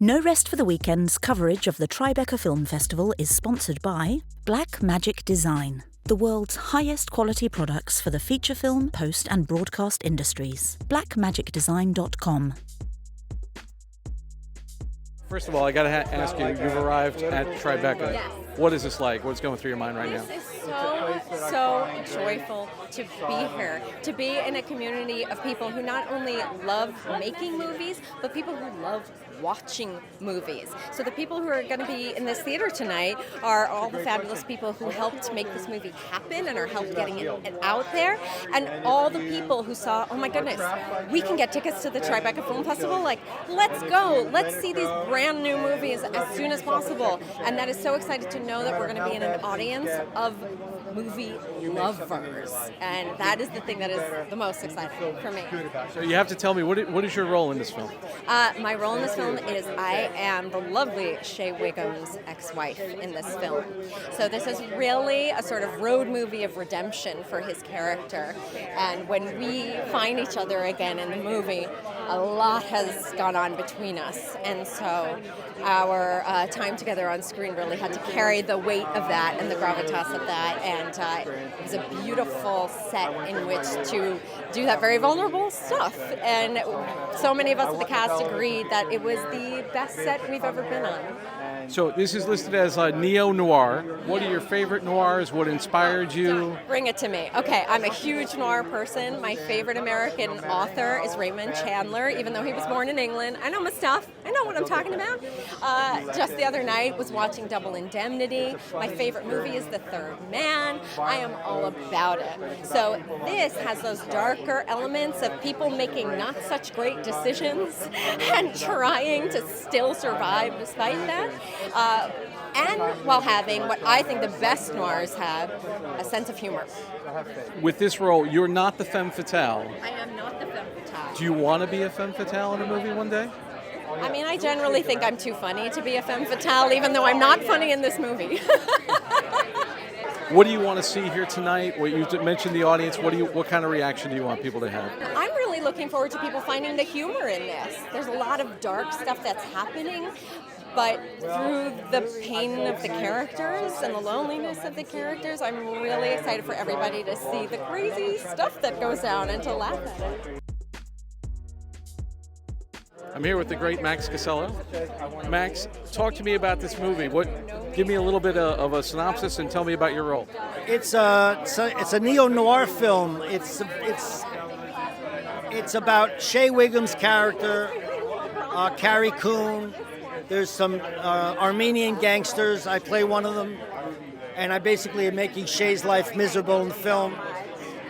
No Rest for the Weekend's coverage of the Tribeca Film Festival is sponsored by Black Magic Design, the world's highest quality products for the feature film, post and broadcast industries. blackmagicdesign.com. First of all, I got to ask you, you've arrived at Tribeca. Yes. What is this like? What's going through your mind right now? This is so joyful to be here, to be in a community of people who not only love making movies, but people who love watching movies. So the people who are going to be in this theater tonight are all the fabulous people who helped make this movie happen and are helped getting it out there, and all the people who saw, oh my goodness, we can get tickets to the Tribeca Film Festival, like, let's go, let's see these brand new movies as soon as possible. And that is so excited to know that we're going to be in an audience of movie lovers, and that is the thing that is the most exciting for me. So you have to tell me, what is your role in this film? My role in this film is I am the lovely Shea Whigham's ex-wife in this film. So this is really a sort of road movie of redemption for his character, and when we find each other again in the movie, a lot has gone on between us, and so our time together on screen really had to carry the weight of that and the gravitas of that, and it was a beautiful set in which to do that very vulnerable stuff, and so many of us at the cast agreed that it was the best set we've ever been on. So this is listed as a neo-noir. What are your favorite noirs? What inspired you? Bring it to me. Okay, I'm a huge noir person. My favorite American author is Raymond Chandler, even though he was born in England. I know my stuff. I know what I'm talking about. Just the other night was watching Double Indemnity. My favorite movie is The Third Man. I am all about it. So this has those darker elements of people making not such great decisions and trying to still survive despite that. And while having what I think the best noirs have, a sense of humor. With this role, you're not the femme fatale. I am not the femme fatale. Do you want to be a femme fatale in a movie one day? I mean, I generally think I'm too funny to be a femme fatale, even though I'm not funny in this movie. What do you want to see here tonight? What you mentioned the audience. What kind of reaction do you want people to have? I'm really looking forward to people finding the humor in this. There's a lot of dark stuff that's happening, but through the pain of the characters and the loneliness of the characters, I'm really excited for everybody to see the crazy stuff that goes down and to laugh at it. I'm here with the great Max Casella. Max, talk to me about this movie. Give me a little bit of a synopsis and tell me about your role. It's a neo-noir film. It's about Shea Whigham's character, Carrie, Coon. There's some Armenian gangsters. I play one of them, and I basically am making Shea's life miserable in the film.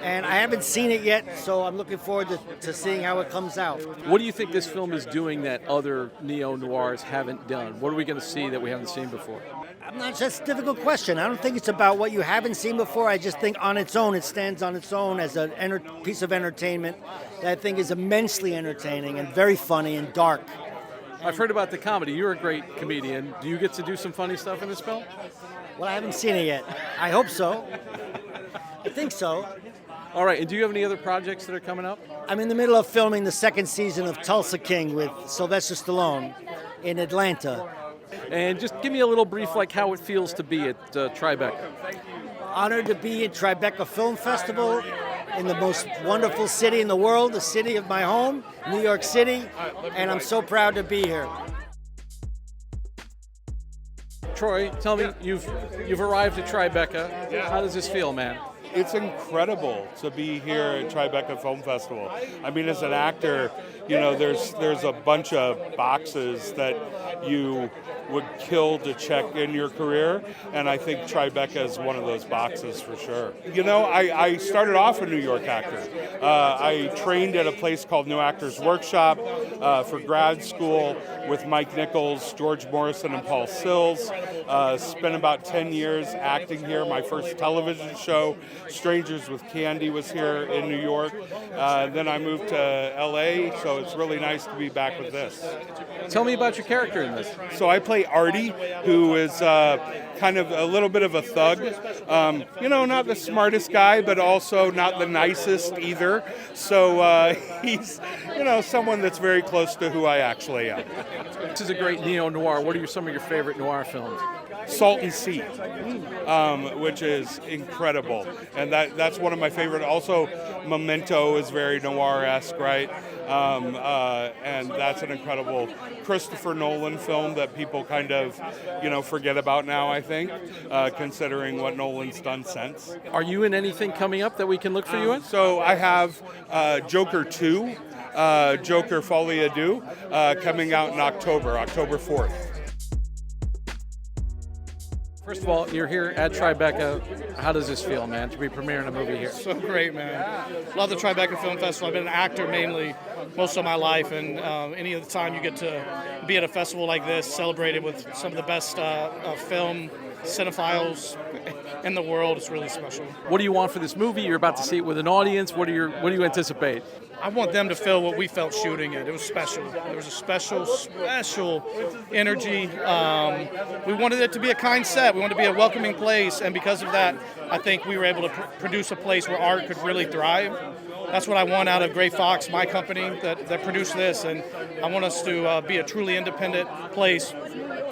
And I haven't seen it yet, so I'm looking forward to seeing how it comes out. What do you think this film is doing that other neo-noirs haven't done? What are we going to see that we haven't seen before? That's a difficult question. I don't think it's about what you haven't seen before. I just think on its own, it stands on its own as a piece of entertainment that I think is immensely entertaining and very funny and dark. I've heard about the comedy. You're a great comedian. Do you get to do some funny stuff in this film? Well, I haven't seen it yet. I hope so. I think so. All right, and do you have any other projects that are coming up? I'm in the middle of filming the second season of Tulsa King with Sylvester Stallone in Atlanta. And just give me a little brief, like how it feels to be at Tribeca. Honored to be at Tribeca Film Festival in the most wonderful city in the world, the city of my home, New York City, and I'm so proud to be here. Troy, tell me, you've arrived at Tribeca. How does this feel, man? It's incredible to be here at Tribeca Film Festival. I mean, as an actor, you know, there's a bunch of boxes that you would kill to check in your career, and I think Tribeca is one of those boxes for sure. You know, I started off a New York actor. I trained at a place called New Actors Workshop for grad school with Mike Nichols, George Morrison, and Paul Sills. Spent about 10 years acting here. My first television show, Strangers with Candy, was here in New York. Then I moved to LA, so it's really nice to be back with this. Tell me about your character in this. So I play play Artie, who is kind of a little bit of a thug. Not the smartest guy, but also not the nicest either. So he's, someone that's very close to who I actually am. This is a great neo-noir. What are some of your favorite noir films? Salt and Sea, which is incredible, and that's one of my favorite. Also, Memento is very noir-esque, right? And that's an incredible Christopher Nolan film that people kind of, forget about now, I think, considering what Nolan's done since. Are you in anything coming up that we can look for you in? So I have Joker 2, Joker Folie à Deux, coming out in October 4th. First of all, you're here at Tribeca. How does this feel, man, to be premiering a movie here? So great, man. Love the Tribeca Film Festival. I've been an actor mainly most of my life, and any of the time you get to be at a festival like this, celebrated with some of the best film cinephiles in the world, it's really special. What do you want for this movie? You're about to see it with an audience. What do you anticipate? I want them to feel what we felt shooting it. It was special. There was a special energy. We wanted it to be a kind set. We wanted to be a welcoming place, and because of that, I think we were able to produce a place where art could really thrive. That's what I want out of Gray Fox, my company that produced this, and I want us to be a truly independent place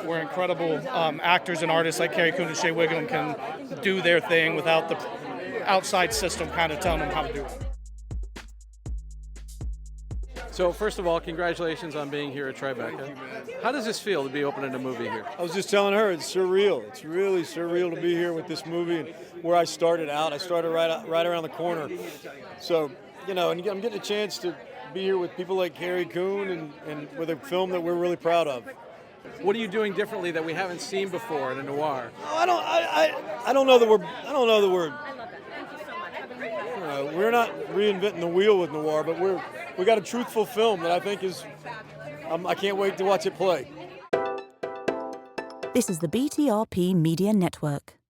where incredible actors and artists like Carrie, Coon, and Shea Whigham can do their thing without the outside system kind of telling them how to do it. So first of all, congratulations on being here at Tribeca. How does this feel to be opening a movie here? I was just telling her it's surreal. It's really surreal to be here with this movie and where I started out. I started right around the corner. So, and I'm getting a chance to be here with people like Carrie, Coon, and with a film that we're really proud of. What are you doing differently that we haven't seen before in a noir? I don't know that we're. We're not reinventing the wheel with noir, but we got a truthful film that I think is. I can't wait to watch it play. This is the BTRP Media Network.